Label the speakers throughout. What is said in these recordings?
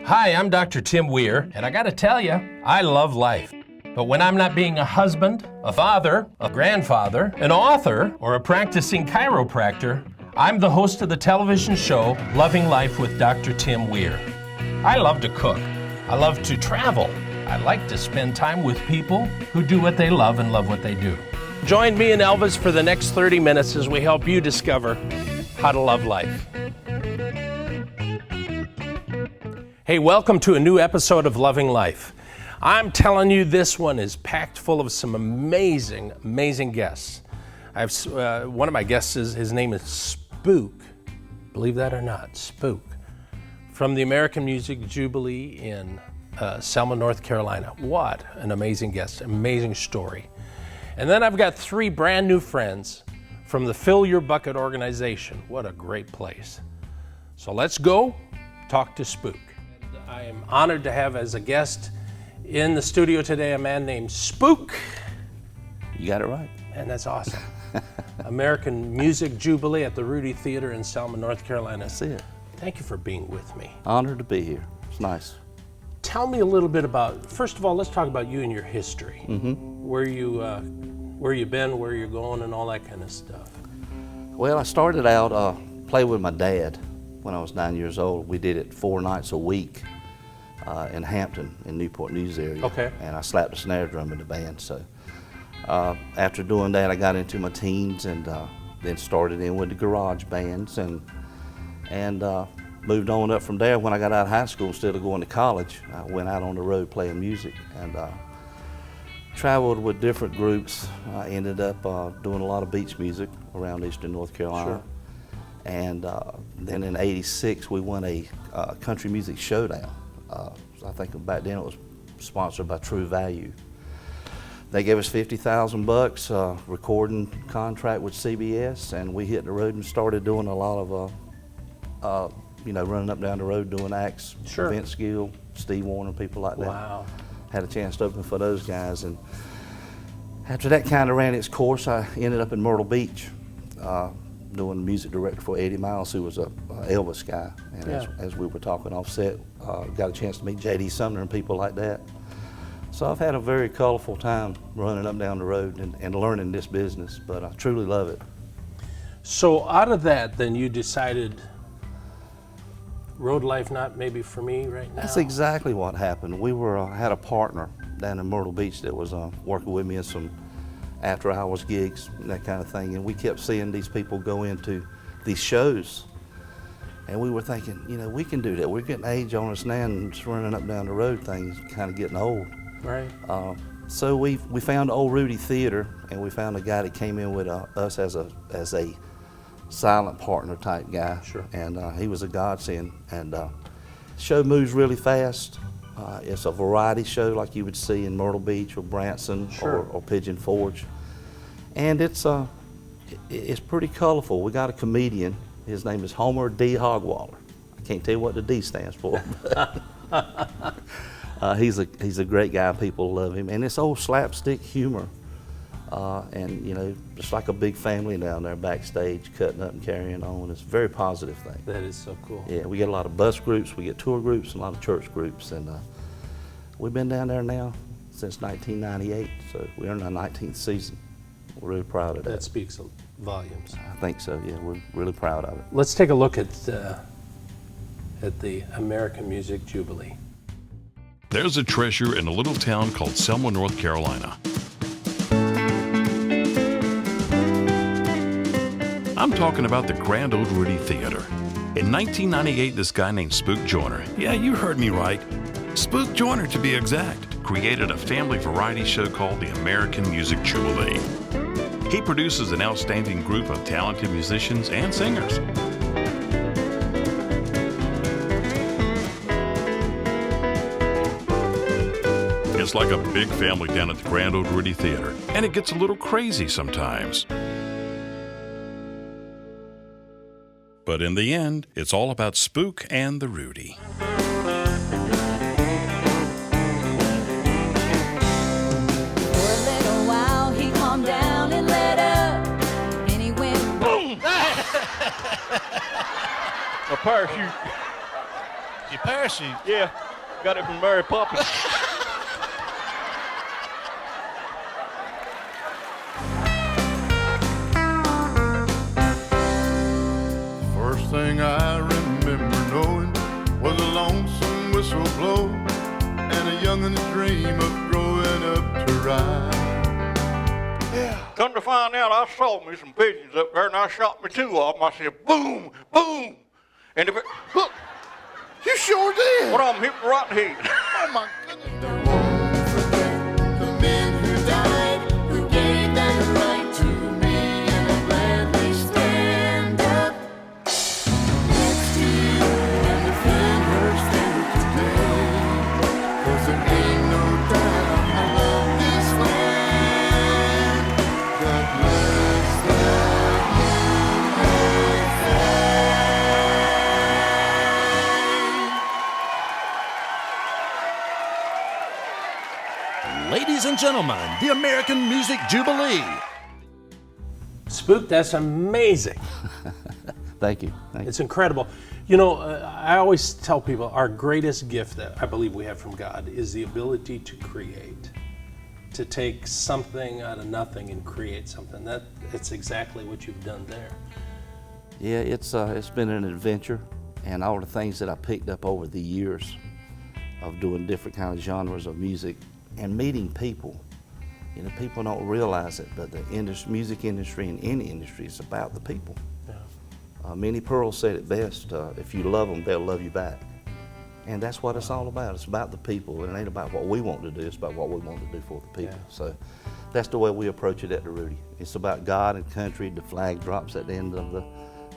Speaker 1: Hi, I'm Dr. Tim Weir, and I gotta tell you, I love life. But when I'm not being a husband, a father, a grandfather, an author, or a practicing chiropractor, I'm the host of the television show, Loving Life with Dr. Tim Weir. I love to cook. I love to travel. I like to spend time with people who do what they love and love what they do. Join me and Elvis for the next 30 minutes as we help you discover how to love life. Hey, welcome to a new episode of Loving Life. I'm telling you, this one is packed full of some amazing, amazing guests. I have one of my guests, his name is Spook. Believe that or not, Spook. From the American Music Jubilee in Selma, North Carolina. What an amazing guest, amazing story. And then I've got three brand new friends from the Fill Your Bucket organization. What a great place. So let's go talk to Spook. I am honored to have as a guest in the studio today a man named Spook.
Speaker 2: You got it right.
Speaker 1: And that's awesome. American Music Jubilee at the Rudy Theatre in Selma, North Carolina.
Speaker 2: That's it.
Speaker 1: Thank you for being with me.
Speaker 2: Honored to be here. It's nice.
Speaker 1: Tell me a little bit about, first of all, let's talk about you and your history. Where you've been, where you're going, and all that kind of stuff.
Speaker 2: Well, I started out playing with my dad when I was 9 years old. We did it 4 nights a week in Hampton, in Newport News area.
Speaker 1: Okay.
Speaker 2: And I slapped a snare drum in the band. So after doing that, I got into my teens and then started in with the garage bands and moved on up from there. When I got out of high school, instead of going to college, I went out on the road playing music and traveled with different groups. I ended up doing a lot of beach music around Eastern North Carolina.
Speaker 1: Sure.
Speaker 2: And then in '86, we won a country music showdown. I think back then it was sponsored by True Value. They gave us $50,000 recording contract with CBS, and we hit the road and started doing a lot of, running up down the road doing acts.
Speaker 1: Sure.
Speaker 2: Vince Gill, Steve Warner, people like that.
Speaker 1: Wow.
Speaker 2: Had a chance to open for those guys, and after that kind of ran its course, I ended up in Myrtle Beach, doing music director for Eddie Miles, who was a Elvis guy. And
Speaker 1: Yeah.
Speaker 2: as we were talking offset, got a chance to meet J.D. Sumner and people like that. So I've had a very colorful time running up down the road and learning this business, but I truly love it.
Speaker 1: So out of that, then you decided road life not maybe for me right now?
Speaker 2: That's exactly what happened. We had a partner down in Myrtle Beach that was working with me in some after-hours gigs and that kind of thing, and we kept seeing these people go into these shows, and we were thinking, we can do that. We're getting age on us now, and just running up down the road things kind of getting old.
Speaker 1: Right.
Speaker 2: So we found old Rudy Theatre, and we found a guy that came in with us as a silent partner type guy.
Speaker 1: Sure.
Speaker 2: And he was a godsend. And the show moves really fast. It's a variety show like you would see in Myrtle Beach or Branson.
Speaker 1: Sure.
Speaker 2: or Pigeon Forge. And it's pretty colorful. We got a comedian. His name is Homer D. Hogwaller. I can't tell you what the D stands for. He's a great guy. People love him. And it's old slapstick humor. And just like a big family down there backstage, cutting up and carrying on. It's a very positive thing.
Speaker 1: That is so cool.
Speaker 2: Yeah, we get a lot of bus groups, we get tour groups, and a lot of church groups. And we've been down there now since 1998, so we're in our 19th season. We're really proud of that.
Speaker 1: That speaks volumes.
Speaker 2: I think so, yeah, we're really proud of it.
Speaker 1: Let's take a look at the American Music Jubilee.
Speaker 3: There's a treasure in a little town called Selma, North Carolina. I'm talking about the grand old Rudy Theatre. In 1998, this guy named Spook Joyner, yeah, you heard me right, Spook Joyner to be exact, created a family variety show called the American Music Jubilee. He produces an outstanding group of talented musicians and singers. It's like a big family down at the grand old Rudy Theatre, and it gets a little crazy sometimes. But in the end, it's all about Spook and the Rudy.
Speaker 1: A parachute. You
Speaker 4: parachute?
Speaker 5: Yeah, got it from Mary Poppins.
Speaker 4: First thing I remember knowing was a lonesome whistle blow and a youngin's dream of growing up to ride.
Speaker 5: Come to find out, I saw me some pigeons up there, and I shot me 2 of them. I said, boom, boom. And if it, look,
Speaker 4: You sure did.
Speaker 5: one of them hit me right in the head.
Speaker 4: Oh my goodness.
Speaker 6: Don't forget the men who died, who gave that right to me, and I gladly stand up next to you and defend her stand today. 'Cause there ain't no doubt I love this land. God bless the
Speaker 7: Ladies and gentlemen, the American Music Jubilee.
Speaker 1: Spook, that's amazing.
Speaker 2: Thank you. Thank you.
Speaker 1: It's incredible. You know, I always tell people our greatest gift that I believe we have from God is the ability to create, to take something out of nothing and create something. It's exactly what you've done there.
Speaker 2: Yeah, it's been an adventure, and all the things that I picked up over the years of doing different kind of genres of music and meeting people. You know, people don't realize it, but the music industry and any industry is about the people.
Speaker 1: Yeah.
Speaker 2: Minnie Pearl said it best, if you love them, they'll love you back. And that's what it's all about. It's about the people. It ain't about what we want to do, it's about what we want to do for the people.
Speaker 1: Yeah.
Speaker 2: So that's the way we approach it at the Rudy. It's about God and country. The flag drops at the end of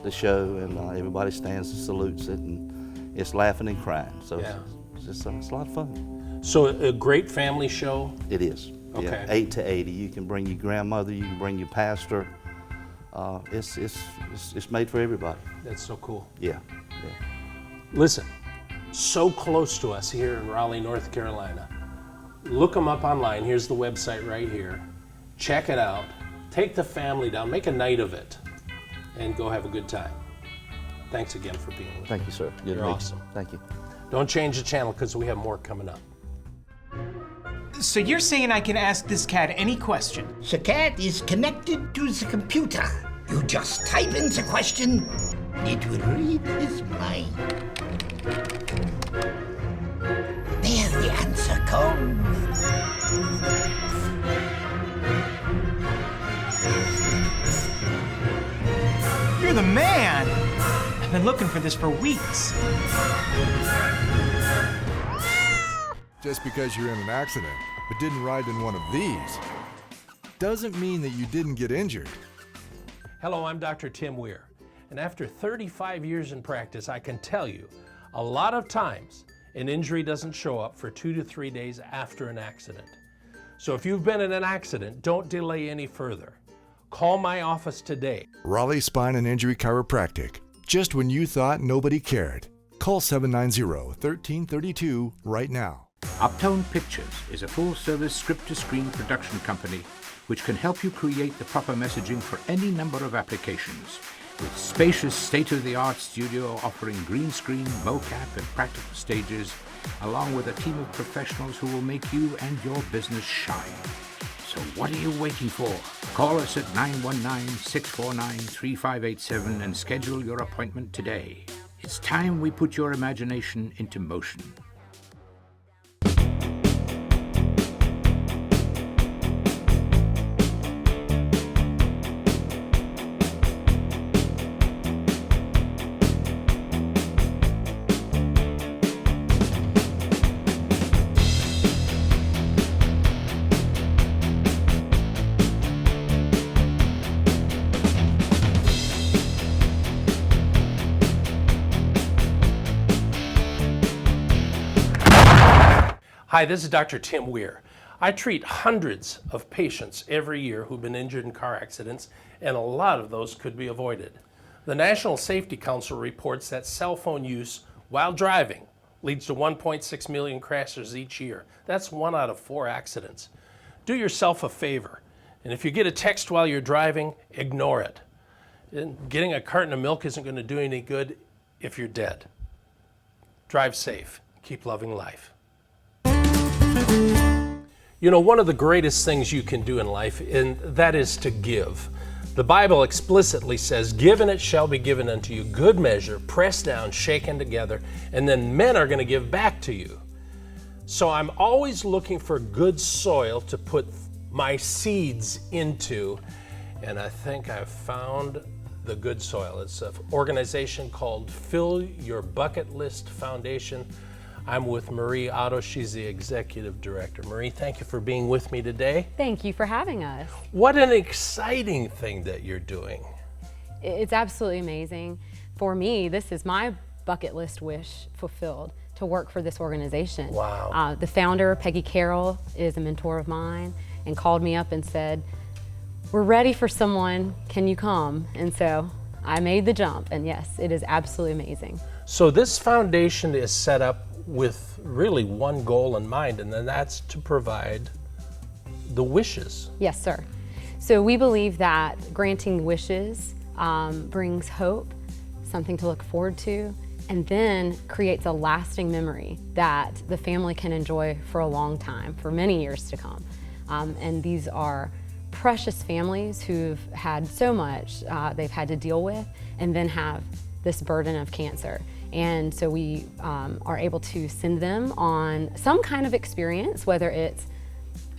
Speaker 2: the show, and everybody stands and salutes it, and it's laughing and crying. So
Speaker 1: Yeah.
Speaker 2: it's a lot of fun.
Speaker 1: So a great family show.
Speaker 2: It is.
Speaker 1: Okay.
Speaker 2: Yeah, 8 to 80. You can bring your grandmother, you can bring your pastor. It's made for everybody.
Speaker 1: That's so cool.
Speaker 2: Yeah.
Speaker 1: Listen, so close to us here in Raleigh, North Carolina. Look them up online. Here's the website right here. Check it out. Take the family down. Make a night of it. And go have a good time. Thanks again for being with me.
Speaker 2: Thank you, sir. Good to
Speaker 1: You're
Speaker 2: meet you.
Speaker 1: awesome.
Speaker 2: Thank you.
Speaker 1: Don't change the channel because we have more coming up.
Speaker 8: So you're saying I can ask this cat any question?
Speaker 9: The cat is connected to the computer. You just type in the question, it will read his mind. There the answer comes.
Speaker 8: You're the man! I've been looking for this for weeks.
Speaker 10: Just because you're in an accident, but didn't ride in one of these, doesn't mean that you didn't get injured.
Speaker 1: Hello, I'm Dr. Tim Weir, and after 35 years in practice, I can tell you, a lot of times, an injury doesn't show up for 2 to 3 days after an accident. So if you've been in an accident, don't delay any further. Call my office today.
Speaker 10: Raleigh Spine and Injury Chiropractic, just when you thought nobody cared. Call 790-1332 right now.
Speaker 11: Uptown Pictures is a full-service script-to-screen production company which can help you create the proper messaging for any number of applications. With spacious state-of-the-art studio offering green screen, mocap, and practical stages, along with a team of professionals who will make you and your business shine. So what are you waiting for? Call us at 919-649-3587 and schedule your appointment today. It's time we put your imagination into motion.
Speaker 1: Hi, this is Dr. Tim Weir. I treat hundreds of patients every year who've been injured in car accidents, and a lot of those could be avoided. The National Safety Council reports that cell phone use while driving leads to 1.6 million crashes each year. That's 1 out of 4 accidents. Do yourself a favor, and if you get a text while you're driving, ignore it. And getting a carton of milk isn't going to do any good if you're dead. Drive safe. Keep loving life. You know, one of the greatest things you can do in life, and that is to give. The Bible explicitly says, "Give and it shall be given unto you, good measure, pressed down, shaken together, and then men are going to give back to you." So I'm always looking for good soil to put my seeds into, and I think I've found the good soil. It's an organization called Fill Your Bucket List Foundation. I'm with Marie Otto. She's the executive director. Marie, thank you for being with me today.
Speaker 12: Thank you for having us.
Speaker 1: What an exciting thing that you're doing.
Speaker 12: It's absolutely amazing. For me, this is my bucket list wish fulfilled, to work for this organization.
Speaker 1: Wow.
Speaker 12: The founder, Peggy Carroll, is a mentor of mine and called me up and said, "We're ready for someone, can you come?" And so I made the jump, and yes, it is absolutely amazing.
Speaker 1: So this foundation is set up with really one goal in mind, and then that's to provide the wishes.
Speaker 12: Yes, sir. So we believe that granting wishes brings hope, something to look forward to, and then creates a lasting memory that the family can enjoy for a long time, for many years to come. And these are precious families who've had so much they've had to deal with, and then have this burden of cancer. And so we are able to send them on some kind of experience, whether it's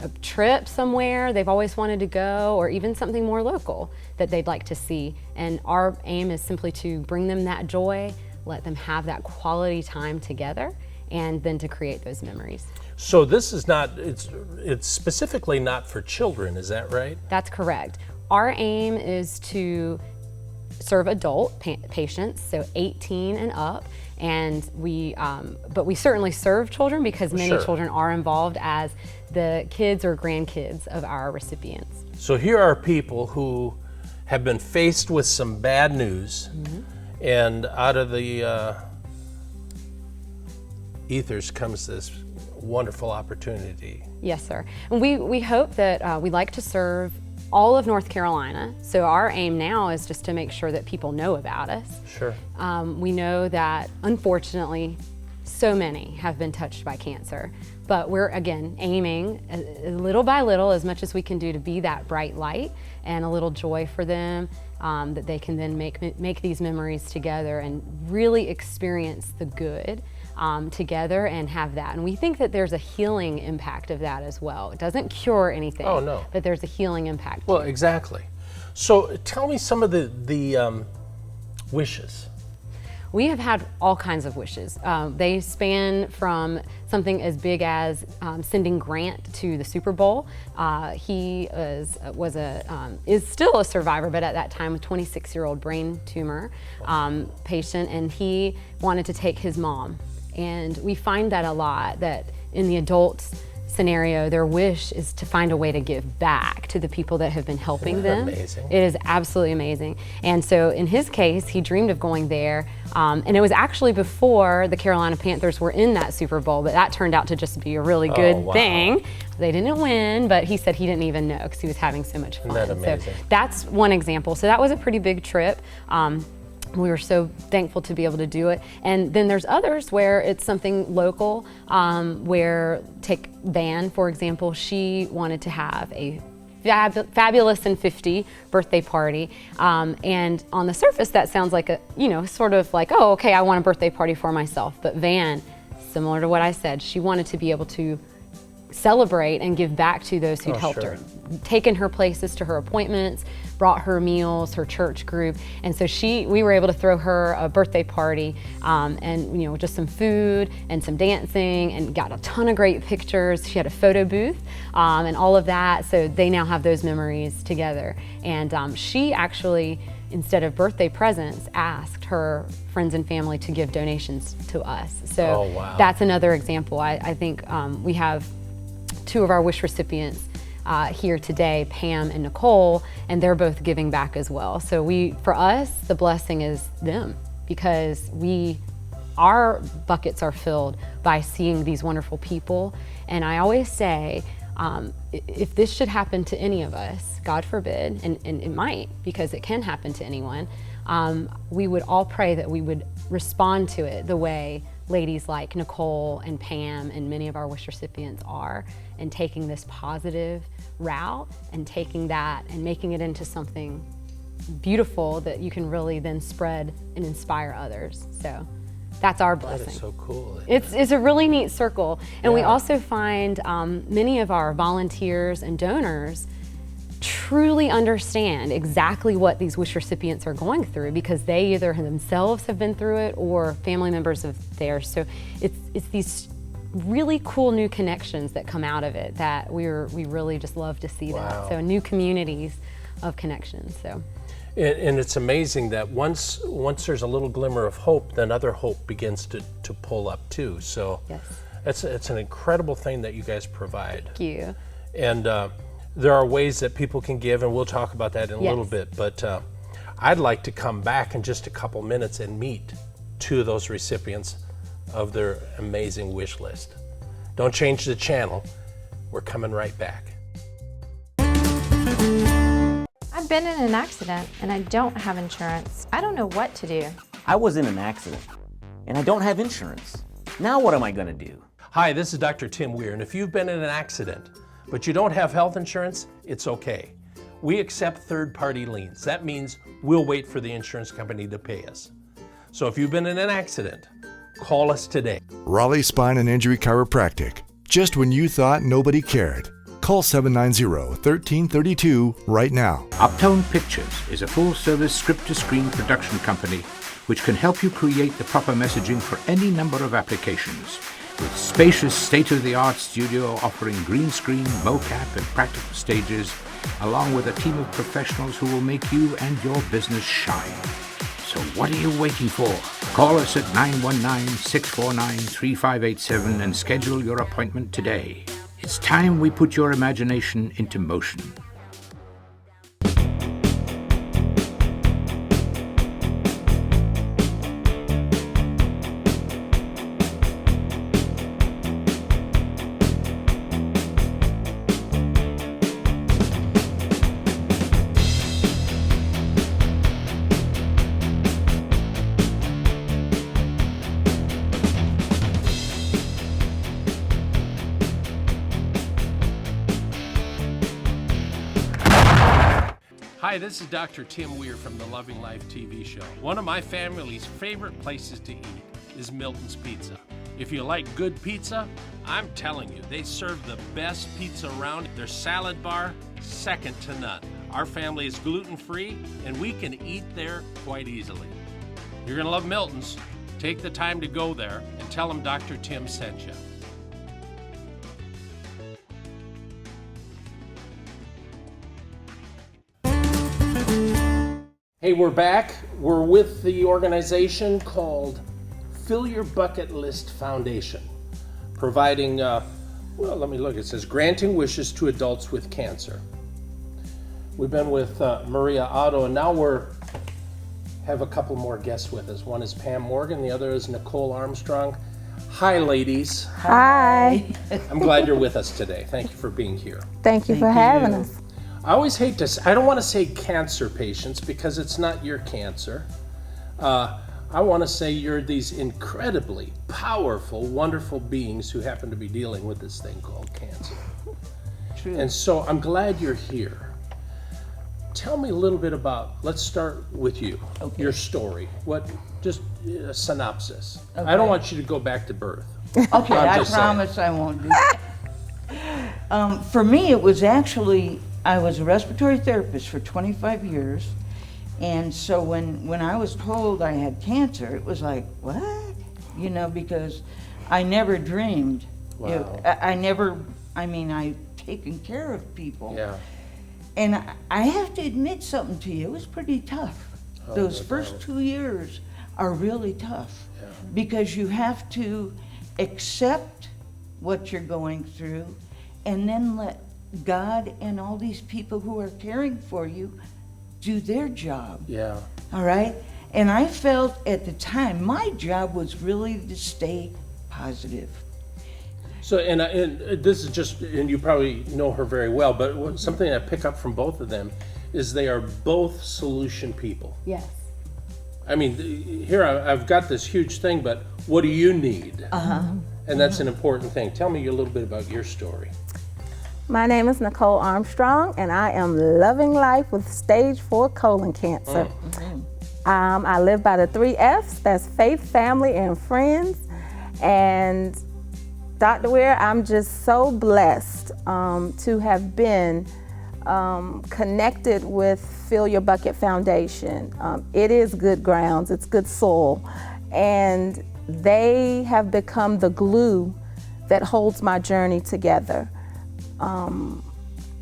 Speaker 12: a trip somewhere they've always wanted to go, or even something more local that they'd like to see. And our aim is simply to bring them that joy, let them have that quality time together, and then to create those memories.
Speaker 1: So this is not, it's specifically not for children, is that right?
Speaker 12: That's correct. Our aim is to serve adult patients, so 18 and up, and but we certainly serve children because many
Speaker 1: Sure.
Speaker 12: children are involved as the kids or grandkids of our recipients.
Speaker 1: So here are people who have been faced with some bad news, and out of the ethers comes this wonderful opportunity.
Speaker 12: Yes, sir. And we hope that we'd like to serve all of North Carolina. So our aim now is just to make sure that people know about us.
Speaker 1: Sure.
Speaker 12: We know that unfortunately so many have been touched by cancer, but we're again aiming little by little, as much as we can do, to be that bright light and a little joy for them, that they can then make these memories together and really experience the good together and have that. And we think that there's a healing impact of that as well. It doesn't cure anything.
Speaker 1: Oh, no.
Speaker 12: But there's a healing impact.
Speaker 1: Well, exactly. So tell me some of the wishes.
Speaker 12: We have had all kinds of wishes. They span from something as big as sending Grant to the Super Bowl. He is still a survivor, but at that time a 26-year-old brain tumor patient, and he wanted to take his mom. And we find that a lot, that in the adults scenario, their wish is to find a way to give back to the people that have been helping them.
Speaker 1: Amazing.
Speaker 12: It is absolutely amazing. And so in his case, he dreamed of going there, and it was actually before the Carolina Panthers were in that Super Bowl, but that turned out to just be a really good thing. They didn't win, but he said he didn't even know because he was having so much fun.
Speaker 1: Isn't that amazing?
Speaker 12: So that's one example. So that was a pretty big trip. We were so thankful to be able to do it. And then there's others where it's something local, where take Van, for example. She wanted to have a fabulous and 50 birthday party. And on the surface, that sounds like sort of like, oh, okay, I want a birthday party for myself. But Van, similar to what I said, she wanted to be able to celebrate and give back to those who'd helped her, taken her places to her appointments, brought her meals, her church group, and so we were able to throw her a birthday party, and just some food and some dancing, and got a ton of great pictures. She had a photo booth, and all of that. So they now have those memories together. And she actually, instead of birthday presents, asked her friends and family to give donations to us. So that's another example. I think we have two of our wish recipients here today, Pam and Nicole, and they're both giving back as well. So for us, the blessing is them, because our buckets are filled by seeing these wonderful people. And I always say, if this should happen to any of us, God forbid, and it might, because it can happen to anyone, we would all pray that we would respond to it the way ladies like Nicole and Pam and many of our wish recipients are, and taking this positive route and taking that and making it into something beautiful that you can really then spread and inspire others. So that's our blessing.
Speaker 1: That is so cool.
Speaker 12: It's a really neat circle. And we
Speaker 1: Yeah.
Speaker 12: also find many of our volunteers and donors truly understand exactly what these wish recipients are going through, because they either themselves have been through it or family members of theirs. So it's these really cool new connections that come out of it that we really just love to see.
Speaker 1: Wow.
Speaker 12: that. So new communities of connections. So.
Speaker 1: And it's amazing that once there's a little glimmer of hope, then other hope begins to pull up too. So
Speaker 12: yes.
Speaker 1: it's an incredible thing that you guys provide.
Speaker 12: Thank you.
Speaker 1: And there are ways that people can give, and we'll talk about that in a little bit. But I'd like to come back in just a couple minutes and meet two of those recipients of their amazing wish list. Don't change the channel. We're coming right back.
Speaker 13: I've been in an accident and I don't have insurance. I don't know what to do.
Speaker 14: I was in an accident and I don't have insurance. Now what am I gonna do?
Speaker 1: Hi, this is Dr. Tim Weir, and if you've been in an accident, but you don't have health insurance, it's okay. We accept third-party liens. That means we'll wait for the insurance company to pay us. So if you've been in an accident, call us today.
Speaker 10: Raleigh Spine and Injury Chiropractic. Just when you thought nobody cared. Call 790-1332 right now.
Speaker 11: Uptown Pictures is a full-service script-to-screen production company which can help you create the proper messaging for any number of applications. With spacious state-of-the-art studio offering green screen, mocap, and practical stages, along with a team of professionals who will make you and your business shine. So what are you waiting for? Call us at 919-649-3587 and schedule your appointment today. It's time we put your imagination into motion.
Speaker 1: Hi, this is Dr. Tim Weir from the Loving Life TV show. One of my family's favorite places to eat is Milton's Pizza. If you like good pizza, I'm telling you, they serve the best pizza around. Their salad bar, second to none. Our family is gluten-free, and we can eat there quite easily. You're gonna love Milton's. Take the time to go there and tell them Dr. Tim sent you. Hey, we're back. We're with the organization called Fill Your Bucket List Foundation, providing, well, let me look. It says granting wishes to adults with cancer. We've been with Maria Otto, and now have a couple more guests with us. One is Pam Morgan, the other is Nicole Armstrong. Hi, ladies.
Speaker 15: Hi.
Speaker 1: I'm glad you're with us today. Thank you for being here.
Speaker 15: Thank you for having us.
Speaker 1: I always hate to, I don't want to say cancer patients because it's not your cancer. I want to say you're these incredibly powerful, wonderful beings who happen to be dealing with this thing called cancer.
Speaker 15: True.
Speaker 1: And so I'm glad you're here. Tell me a little bit about, let's start with you, your story. Just a synopsis. I don't want you to go back to birth.
Speaker 15: Okay, I promise I won't do that. For me, it was actually, I was a respiratory therapist for 25 years. And so when I was told I had cancer, it was like, what? You know, because I never dreamed.
Speaker 1: Wow.
Speaker 15: I've taken care of people.
Speaker 1: Yeah.
Speaker 15: And I have to admit something to you, it was pretty tough. Those first 2 years are really tough.
Speaker 1: Yeah.
Speaker 15: Because you have to accept what you're going through and then let God and all these people who are caring for you do their job.
Speaker 1: Yeah.
Speaker 15: All right? And I felt at the time, my job was really to stay positive.
Speaker 1: So, and this is just, and you probably know her very well, but something I pick up from both of them is they are both solution people.
Speaker 12: Yes.
Speaker 1: I mean, here I've got this huge thing, but what do you need? And that's an important thing. Tell me a little bit about your story.
Speaker 16: My name is Nicole Armstrong, and I am loving life with stage 4 colon cancer. I live by the 3 F's. That's faith, family, and friends. And Dr. Weir, I'm just so blessed to have been connected with Fill Your Bucket Foundation. It is good grounds, it's good soil, and they have become the glue that holds my journey together.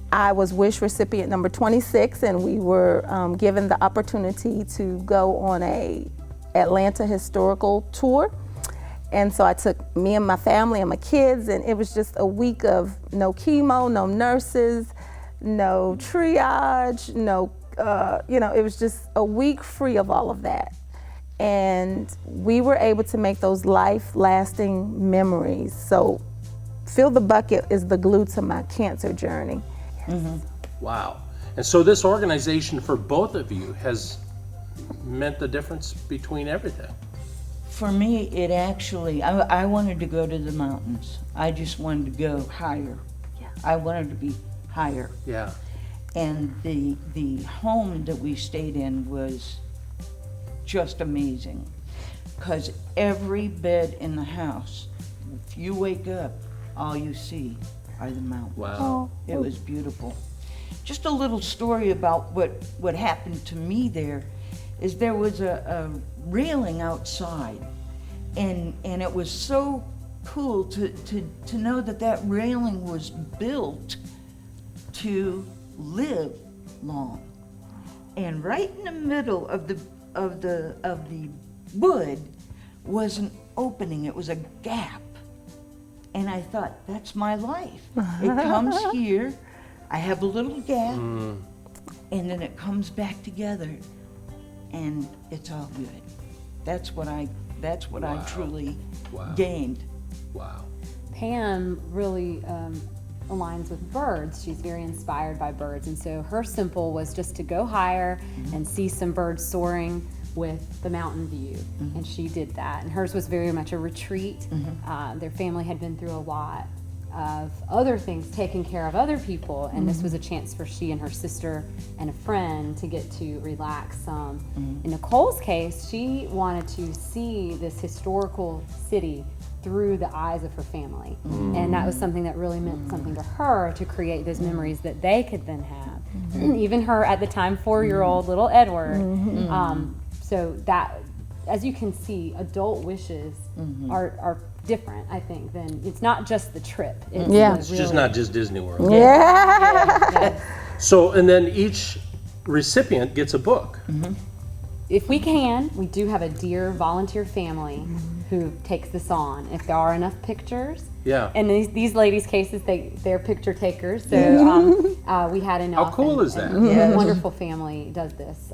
Speaker 16: I was wish recipient number 26, and we were given the opportunity to go on a Atlanta historical tour. And so I took me and my family and my kids, and it was just a week of no chemo, no nurses, no triage, no, it was just a week free of all of that. And we were able to make those life-lasting memories. So Fill the Bucket is the glue to my cancer journey.
Speaker 1: Wow. And so this organization for both of you has meant the difference between everything.
Speaker 15: For me, it actually, I wanted to go to the mountains. I just wanted to go higher. I wanted to be higher.
Speaker 1: Yeah.
Speaker 15: And the home that we stayed in was just amazing, because every bed in the house, if you wake up, all you see are the mountains.
Speaker 1: Wow.
Speaker 15: It was beautiful. Just a little story about what happened to me there is there was a railing outside, and it was so cool to know that railing was built to live long. And right in the middle of the wood was an opening. It was a gap. And I thought, that's my life. It comes here, I have a little gap, and then it comes back together, and it's all good. That's what I truly gained.
Speaker 1: Wow.
Speaker 12: Pam really aligns with birds. She's very inspired by birds, and so her simple was just to go higher and see some birds soaring with the mountain view, and she did that. And hers was very much a retreat. Their family had been through a lot of other things, taking care of other people, and this was a chance for she and her sister and a friend to get to relax some. In Nicole's case, she wanted to see this historical city through the eyes of her family, and that was something that really meant something to her, to create those memories that they could then have. Even her, at the time, 4-year-old little Edward. So that, as you can see, adult wishes are different, I think, than, it's not just the trip.
Speaker 1: It's just not just Disney World.
Speaker 12: Yeah.
Speaker 1: So, and then each recipient gets a book.
Speaker 12: If we can, we do have a dear volunteer family who takes this on. If there are enough pictures.
Speaker 1: Yeah.
Speaker 12: And these ladies' cases, they're picture takers. So we had enough.
Speaker 1: How cool is that?
Speaker 12: A wonderful family does this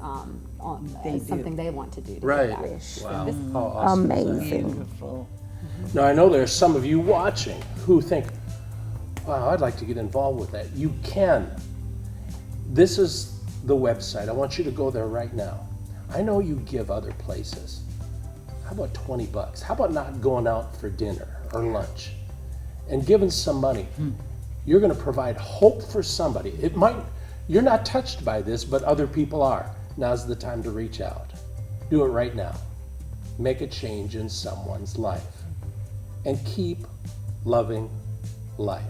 Speaker 12: as something they want to do.
Speaker 1: Right.
Speaker 12: Wow.
Speaker 1: How awesome is that?
Speaker 16: Amazing.
Speaker 15: Beautiful.
Speaker 1: Now, I know there's some of you watching who think, wow, I'd like to get involved with that. You can. This is the website. I want you to go there right now. I know you give other places. How about $20? How about not going out for dinner or lunch and giving some money? You're going to provide hope for somebody. It might, you're not touched by this, but other people are. Now's the time to reach out. Do it right now. Make a change in someone's life. And keep loving life.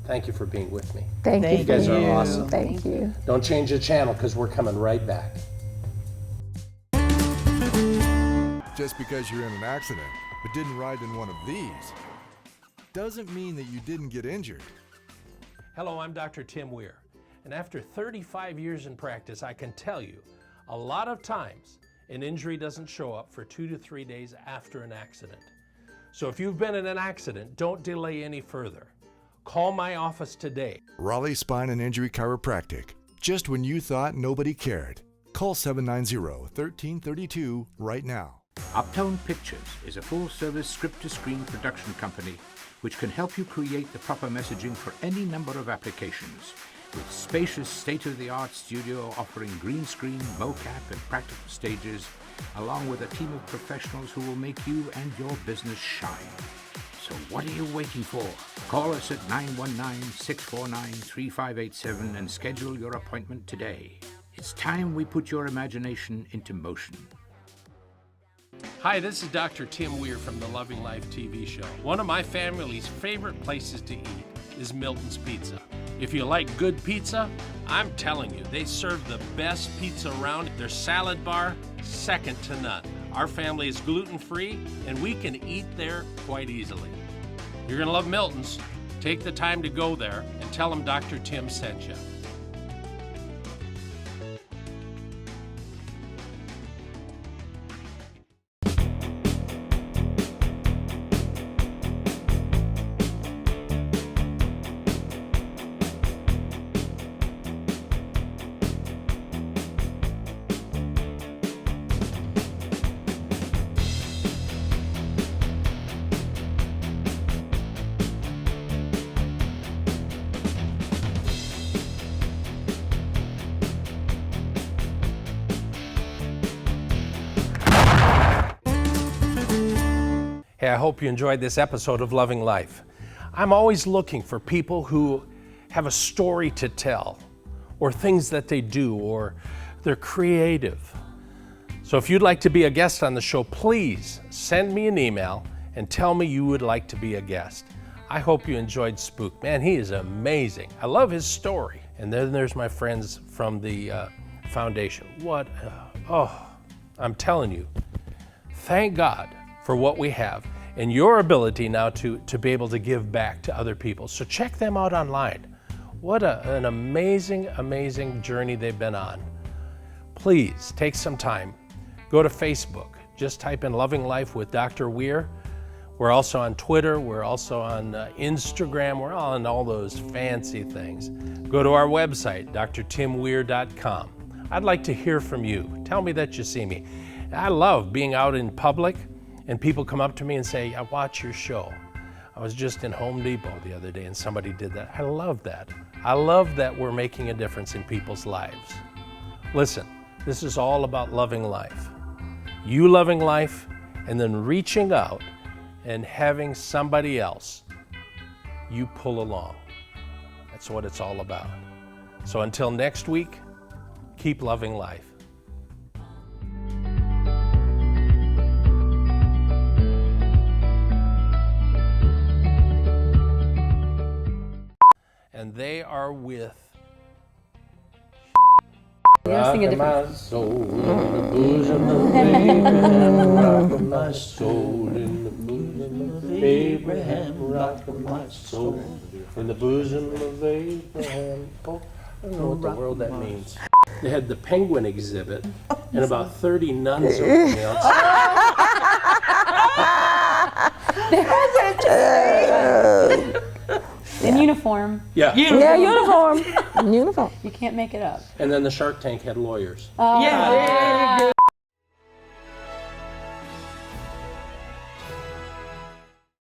Speaker 1: Thank you for being with me.
Speaker 16: Thank you.
Speaker 1: You guys are awesome.
Speaker 16: Thank you.
Speaker 1: Don't change the channel, because we're coming right back.
Speaker 10: Just because you're in an accident but didn't ride in one of these doesn't mean that you didn't get injured.
Speaker 1: Hello, I'm Dr. Tim Weir, and after 35 years in practice, I can tell you, a lot of times, an injury doesn't show up for 2 to 3 days after an accident. So if you've been in an accident, don't delay any further. Call my office today.
Speaker 10: Raleigh Spine and Injury Chiropractic. Just when you thought nobody cared. Call 790-1332 right now.
Speaker 11: Uptown Pictures is a full-service script-to-screen production company which can help you create the proper messaging for any number of applications. With spacious state-of-the-art studio offering green screen, mocap, and practical stages, along with a team of professionals who will make you and your business shine. So what are you waiting for? Call us at 919-649-3587 and schedule your appointment today. It's time we put your imagination into motion.
Speaker 1: Hi, this is Dr. Tim Weir from the Loving Life TV show. One of my family's favorite places to eat is Milton's Pizza. If you like good pizza, I'm telling you, they serve the best pizza around. Their salad bar, second to none. Our family is gluten-free, and we can eat there quite easily. You're gonna love Milton's. Take the time to go there and tell them Dr. Tim sent you. Hey, I hope you enjoyed this episode of Loving Life. I'm always looking for people who have a story to tell, or things that they do, or they're creative. So if you'd like to be a guest on the show, please send me an email and tell me you would like to be a guest. I hope you enjoyed Spook. Man, he is amazing. I love his story. And then there's my friends from the foundation. I'm telling you, thank God for what we have and your ability now to be able to give back to other people. So check them out online. What an amazing, amazing journey they've been on. Please take some time. Go to Facebook. Just type in Loving Life with Dr. Weir. We're also on Twitter. We're also on Instagram. We're on all those fancy things. Go to our website, drtimweir.com. I'd like to hear from you. Tell me that you see me. I love being out in public and people come up to me and say, I watch your show. I was just in Home Depot the other day and somebody did that. I love that. I love that we're making a difference in people's lives. Listen, this is all about loving life. You loving life and then reaching out and having somebody else you pull along. That's what it's all about. So until next week, keep loving life. And they are with
Speaker 12: Rockin'
Speaker 1: my soul in the bosom of Abraham, rockin' my soul in the bosom of Abraham, rockin' my soul in the bosom of Abraham. Oh, I don't know what the world that means. They had the penguin exhibit and about 30 nuns over the outside.
Speaker 12: In uniform.
Speaker 1: Yeah.
Speaker 16: Yeah, uniform. Uniform.
Speaker 12: You can't make it up.
Speaker 1: And then the Shark Tank had lawyers.
Speaker 12: Oh,
Speaker 15: Yeah, very good.